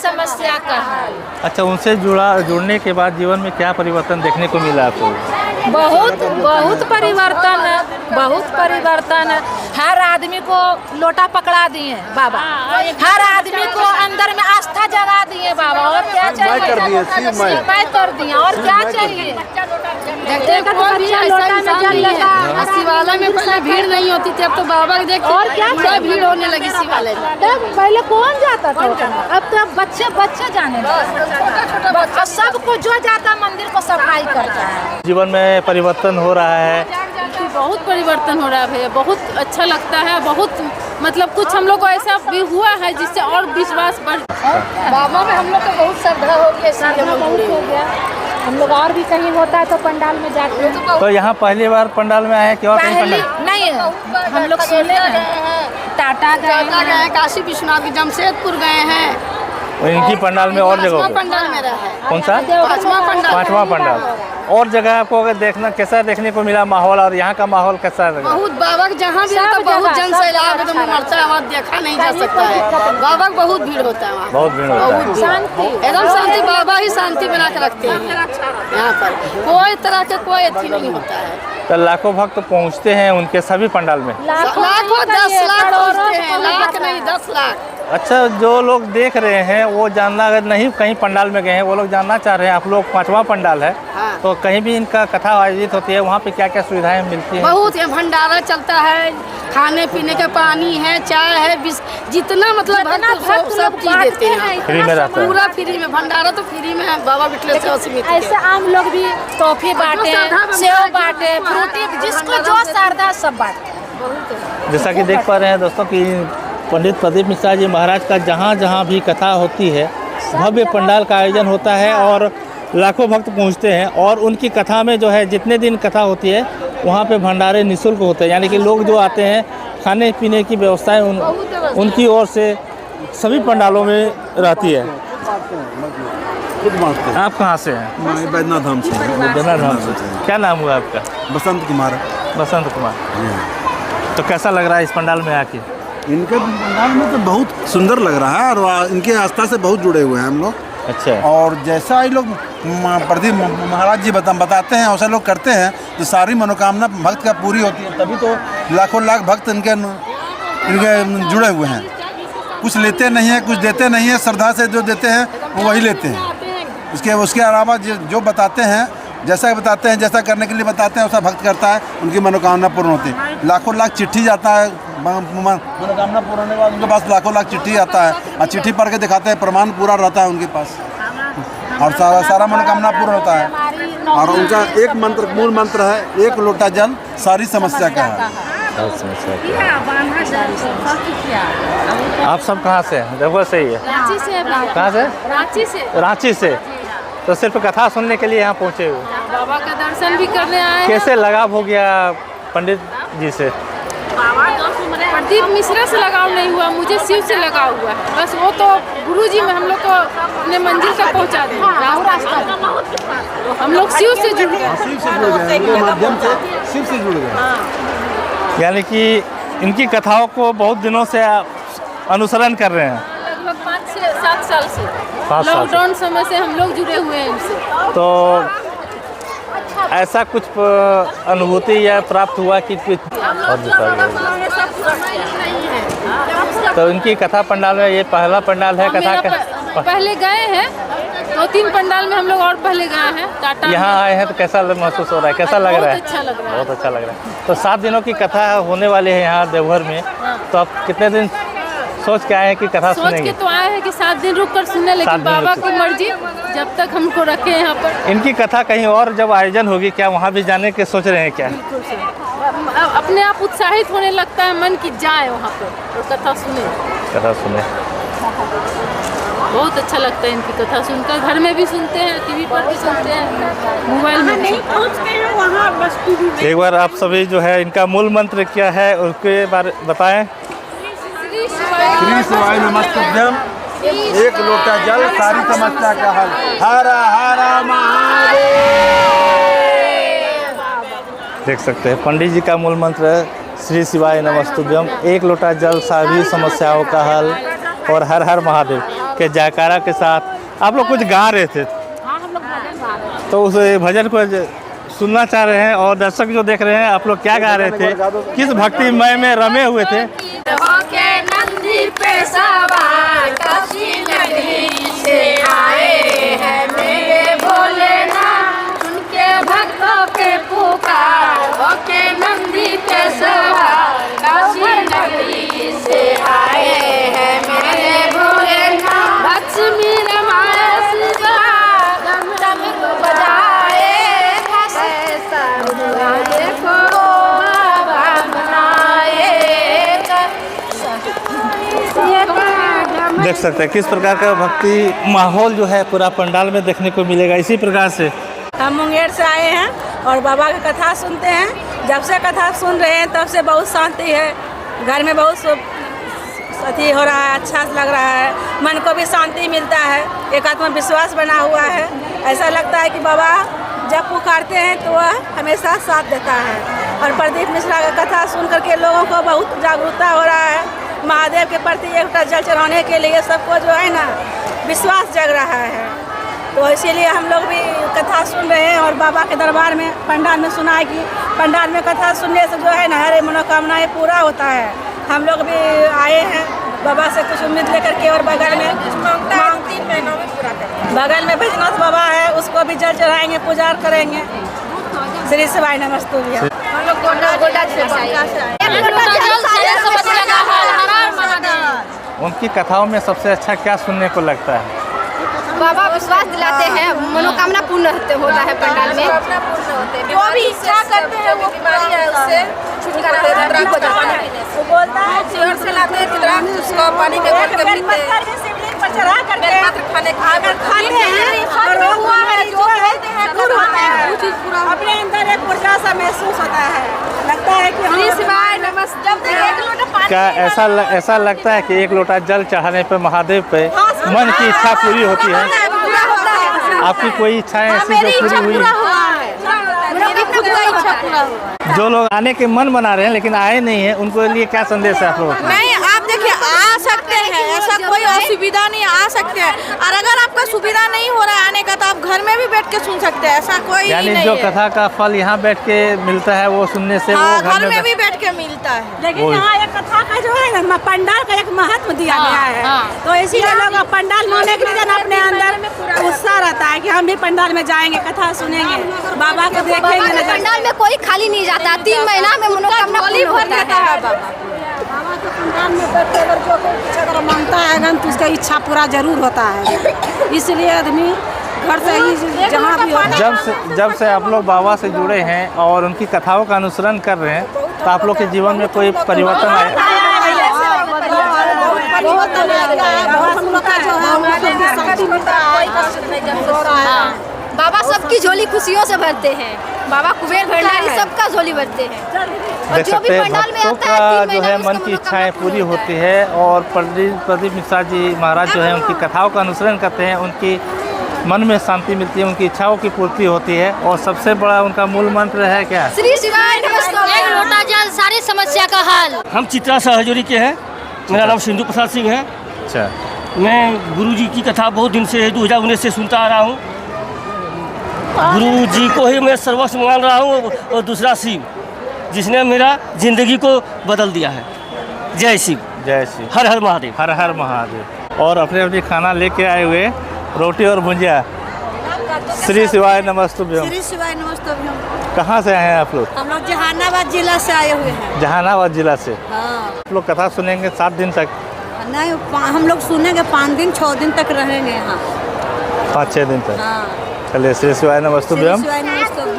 समस्या का हल। अच्छा, उनसे जुड़ने के बाद जीवन में क्या परिवर्तन देखने को मिला आपको? बहुत बहुत परिवर्तन है, बहुत परिवर्तन है। हर आदमी को लोटा पकड़ा दिए बाबा, हर आदमी को अंदर में आस्था जगा दिए बाबा। और क्या चाहिए? मैं कर दिए और क्या चाहिए? शिवालय में पहले भीड़ नहीं होती थी, अब तो बाबा देख और क्या भीड़ होने लगी शिवालय में। तब पहले कौन जाता था, अब तो बच्चे जाने लगे। सबको जो जाता मंदिर को सफाई करता है। जीवन में परिवर्तन हो रहा है। बहुत परिवर्तन हो रहा है भैया, बहुत अच्छा लगता है। बहुत मतलब कुछ हम लोग को ऐसा भी हुआ है जिससे और विश्वास बढ़। बाबा में हम लोग को बहुत श्रद्धा हो गया, श्रद्धा बहुत हो गया। हम लोग और भी कहीं होता है तो पंडाल में जाते हैं। तो यहाँ पहली बार पंडाल में आए कि और कहीं पंडाल? नहीं, हम लोग सुने हैं टाटा गए, काशी विश्वनाथ, जमशेदपुर गए हैं। इनकी पंडाल में और जगह पंडाल में रहा है। कौन सा? पांचवा पंडाल। और जगह आपको अगर देखना कैसा देखने को मिला माहौल, और यहाँ का माहौल कैसा लगा? बहुत बाबा जहाँ भी रहता बहुत जन सैलाब एकदम उमड़ता है, वहाँ देखा नहीं जा सकता है। बाबा बहुत भीड़ होता है वहाँ, बहुत भीड़ होता है। एकदम शांति, बाबा ही शांति बना के रखते हैं यहाँ पर। कोई तरह का कोई अथी नहीं होता है। तो लाखों भक्त पहुँचते हैं उनके सभी पंडाल में? लाखों 10 लाख पहुँचते हैं, लाख नहीं 10 लाख। अच्छा, जो लोग देख रहे हैं वो जानना, अगर नहीं कहीं पंडाल में गए हैं, वो लोग जानना चाह रहे हैं, आप लोग पांचवा पंडाल है। हाँ। तो कहीं भी इनका कथा आयोजित होती है, वहाँ पे क्या क्या सुविधाएं मिलती हैं? बहुत है, भंडारा चलता है, खाने पीने का पानी है, चाय है, जितना मतलब भक्त सब चीज देते हैं फ्री में रहता है। पूरा फ्री में, भंडारा तो फ्री में है। बाबा विठलेश्वर से ऐसे आम लोग भी टॉफी बांटे, सेव बांटे, फ्रूटी, जिसको जो श्रद्धा सब बांटे। जैसा कि देख पा रहे हैं दोस्तों कि पंडित प्रदीप मिश्रा जी महाराज का जहाँ जहाँ भी कथा होती है, भव्य पंडाल का आयोजन होता है और लाखों भक्त पहुँचते हैं। और उनकी कथा में जो है, जितने दिन कथा होती है वहाँ पे भंडारे निःशुल्क होते हैं, यानी कि लोग जो आते हैं खाने पीने की व्यवस्थाएं उनकी ओर से सभी पंडालों में रहती है। आप कहाँ से हैं? मैं बैद्यनाथ धाम से। बैद्यनाथ धाम से। क्या नाम हुआ आपका? बसंत कुमार। बसंत कुमार। तो कैसा लग रहा है इस पंडाल में आके? इनके पंडाल में तो बहुत सुंदर लग रहा है और इनके आस्था से बहुत जुड़े हुए हैं हम लोग। अच्छा। और जैसा ये लोग प्रदीप महाराज जी बताते हैं, वैसा लोग करते हैं तो सारी मनोकामना भक्त का पूरी होती है। तभी तो लाखों लाख भक्त इनके जुड़े हुए हैं। कुछ लेते नहीं हैं, कुछ देते नहीं हैं, श्रद्धा से जो देते हैं वो वही लेते हैं। उसके अलावा जो बताते हैं, जैसा बताते हैं, जैसा करने के लिए बताते हैं, वैसा भक्त करता है, उनकी मनोकामना पूर्ण होती है। लाखों लाख चिट्ठी जाता है, मनोकामना पूर्ण होने के बाद उनके पास लाखों लाख चिट्ठी आता है और चिट्ठी पढ़ के दिखाते हैं, प्रमाण पूरा रहता है उनके पास और सारा मनोकामना पूर्ण होता है। और उनका एक मंत्र, मूल मंत्र है, एक लोटा जल सारी समस्या का है। आप सब कहाँ से हैं? देवघर से ही है? रांची से। कहाँ से? रांची से। रांची से। तो सिर्फ कथा सुनने के लिए यहाँ पहुँचे हुए? बाबा का दर्शन भी करने आए। कैसे लगाव हो गया पंडित जी से? प्रदीप मिश्रा से लगाव नहीं हुआ, मुझे शिव से लगाव हुआ है। बस वो तो गुरु जी में हम लोग को अपने मंजिल तक पहुँचा दें। हम लोग शिव से जुड़ गए, शिव से जुड़ गए, उनके माध्यम से शिव से जुड़ गए। यानी कि इनकी कथाओं को बहुत दिनों से अनुसरण कर रहे हैं? लगभग 5 से 7 साल से। 7 साल से। लॉकडाउन समय से हम लोग जुड़े हुए हैं इनसे। तो ऐसा कुछ अनुभूति या प्राप्त हुआ कि कुछ तो इनकी कथा पंडाल में ये पहला पंडाल है कथा का? पहले गए हैं 2-3 पंडाल में हम लोग और पहले गए हैं। टाटा यहाँ आए हैं तो कैसा महसूस हो रहा है, कैसा लग रहा है? बहुत अच्छा लग रहा है। बहुत अच्छा लग रहा है। तो 7 दिनों की कथा होने वाली है यहाँ देवघर में। तो आप कितने दिन सोच के आए हैं कि कथा सुनेंगे? सोच के तो आए हैं कि 7 दिन रुक कर सुनने, लेकिन बाबा की मर्जी जब तक हमको रखे यहाँ पर। इनकी कथा कहीं और जब आयोजन होगी, क्या वहाँ भी जाने के सोच रहे हैं क्या? अपने आप उत्साहित होने लगता है मन की जाए वहाँ पर और कथा सुने। कथा सुने, बहुत अच्छा लगता है इनकी कथा सुनकर। घर में भी सुनते हैं, टीवी पर भी सुनते हैं, मोबाइल में नहीं पहुँचते हैं वहाँ, बस टीवी में। एक बार आप सभी जो है इनका मूल मंत्र क्या है उसके बारे बताएं। श्री शिवाय नमस्तुभ्यम, एक लोटा जल सारी समस्या का हल, हर हर महादेव। देख सकते हैं पंडित जी का मूल मंत्र है श्री शिवाय नमस्तुभ्यम, एक लोटा जल सारी समस्याओं का हल और हर हर महादेव। के जयकारा के साथ आप लोग कुछ गा रहे थे। हाँ, हम लोग भजन गा रहे हैं। तो उस भजन को सुनना चाह रहे हैं और दर्शक जो देख रहे हैं आप लोग क्या गा रहे थे, किस भक्तिमय में रमे हुए थे। नंदी पे सवार काशी नगरी से आए हैं मेरे भोलेनाथ, उनके भक्तों के पुकार होके नंदी पे सवार काशी नगरी से आए हैं मेरे भोलेनाथ। लक्ष्मी रमाया शिवा डम डम बजाए ऐसा देखो बाबा बनाए। देख सकते हैं किस प्रकार का भक्ति माहौल जो है पूरा पंडाल में देखने को मिलेगा। इसी प्रकार से हम मुंगेर से आए हैं और बाबा की कथा सुनते हैं। जब से कथा सुन रहे हैं तब से बहुत शांति है, घर में बहुत अति हो रहा है, अच्छा लग रहा है, मन को भी शांति मिलता है, एक आत्मविश्वास बना हुआ है। ऐसा लगता है कि बाबा जब पुकारते हैं तो वह हमेशा साथ देता है। और प्रदीप मिश्रा का कथा सुन करके लोगों को बहुत जागरूकता हो रहा है। महादेव के प्रति एक जल चढ़ाने के लिए सबको जो है ना विश्वास जग रहा है। तो इसीलिए हम लोग भी कथा सुन रहे हैं और बाबा के दरबार में पंडाल में सुना है कि पंडाल में कथा सुनने से जो है ना हर मनोकामनाएं पूरा होता है। हम लोग भी आए हैं बाबा से कुछ उम्मीद लेकर के और बगल में 3 महीनों में पूरा करेंगे। बगल में बैजनाथ बाबा है, उसको भी जल चढ़ाएंगे, पूजा करेंगे। श्री शिवाय नमस्तु। हम लोग गोंडा से उनकी कथाओं में सबसे अच्छा क्या सुनने को लगता है? बाबा विश्वास दिलाते हैं, मनोकामना पूर्ण होता है पंडाल में। जो भी इच्छा करते हैं वो बीमारी है उससे छुटकारा ठीक हो जाता है। वो बोलता है शहर से लाते हैं रुद्राक्ष, उसको पानी में घोल के पीते हैं, शिवलिंग पर चढ़ा करके खाने हैं और वो हुआ है जो कहते हैं दूर होता है। अपने अंदर एक ऊर्जा सा महसूस होता है, लगता है कि श्री शिवाय नमस्ते। जब तक एक लोटा पानी क्या ऐसा लगता है कि एक लोटा जल चढ़ाने पे महादेव पे मन की इच्छा पूरी होती है? आपकी कोई इच्छाएं ऐसी जो पूरी हुई? जो लोग आने के मन बना रहे हैं लेकिन आए नहीं है, उनको लिए क्या संदेश है आप लोगों का? नहीं, आप देखिए आ सकते हैं, ऐसा कोई असुविधा नहीं, आ सकते हैं। और अगर आपका सुविधा नहीं हो रहा है आने का तो आप घर में भी बैठ के सुन सकते हैं, ऐसा कोई यानी नहीं जो है। कथा का फल यहाँ बैठ के मिलता है वो सुनने से हाँ, वो घर में भी बैठ के मिलता है। लेकिन वही। यहाँ एक कथा का जो है ना पंडाल का एक महत्व दिया गया है, तो इसीलिए लोग पंडाल होने के लिए अपने अंदर उत्साह रहता है कि हम भी पंडाल में जाएंगे, कथा सुनेंगे, बाबा को देखेंगे। पंडाल में कोई खाली नहीं जाता, 3 महीना में मनोकामना पूर्ण होता है। बाबा के पंडाल में बैठे अगर जो कुछ अगर मांगता है ना तो उसका इच्छा पूरा जरूर होता है। इसलिए आदमी घर से ही जहाँ भी होता है। जब से आप लोग बाबा से जुड़े हैं और उनकी कथाओं का अनुसरण कर रहे हैं तो आप लोग के जीवन में कोई परिवर्तन आया? बाबा सबकी झोली खुशियों से भरते हैं। बाबा कुबेर भंडारी सबका झोली भरते हैं। और देख जो सकते भी हैं पंडाल में भक्तों आता है का 3 जो महीना है में मन उसका की इच्छाएं मनोकामना पूरी होती है और प्रदीप मिश्रा जी महाराज जो है उनकी कथाओं का अनुसरण करते हैं, उनकी मन में शांति मिलती है, उनकी इच्छाओं की पूर्ति होती है। और सबसे बड़ा उनका मूल मंत्र है क्या? श्री शिवाय नमस्ते। एक लोटा जल सारी समस्या का हल। हम चित्रा सहजोरी के हैं। मेरा नाम सिंधु प्रसाद सिंह है। अच्छा, मैं गुरु जी की कथा बहुत दिन से 2019 से सुनता आ रहा हूँ। गुरु जी को ही मैं सर्वस्व मान रहा हूँ और दूसरा शिव, जिसने मेरा जिंदगी को बदल दिया है। जय शिव, जय श्री हर हर महादेव। हर हर महादेव। और अपने अपने खाना लेके आए हुए रोटी और भुंजिया। श्री शिवाय नमस्तुभ्यम। श्री शिवाय नमस्तुभ्यम। कहाँ से आए हैं आप लोग? हम लोग जहानाबाद जिला से आए हुए हैं। जहानाबाद जिला से। हाँ। आप लोग कथा सुनेंगे 7 दिन तक? नहीं, हम लोग सुनेंगे 5 दिन 6 दिन तक रहेंगे यहाँ। 5-6 दिन तक। हाँ। चलिए, श्री शिवाय नमस्तुभ्यम। श्री शिवाय नमस्तुभ्यम।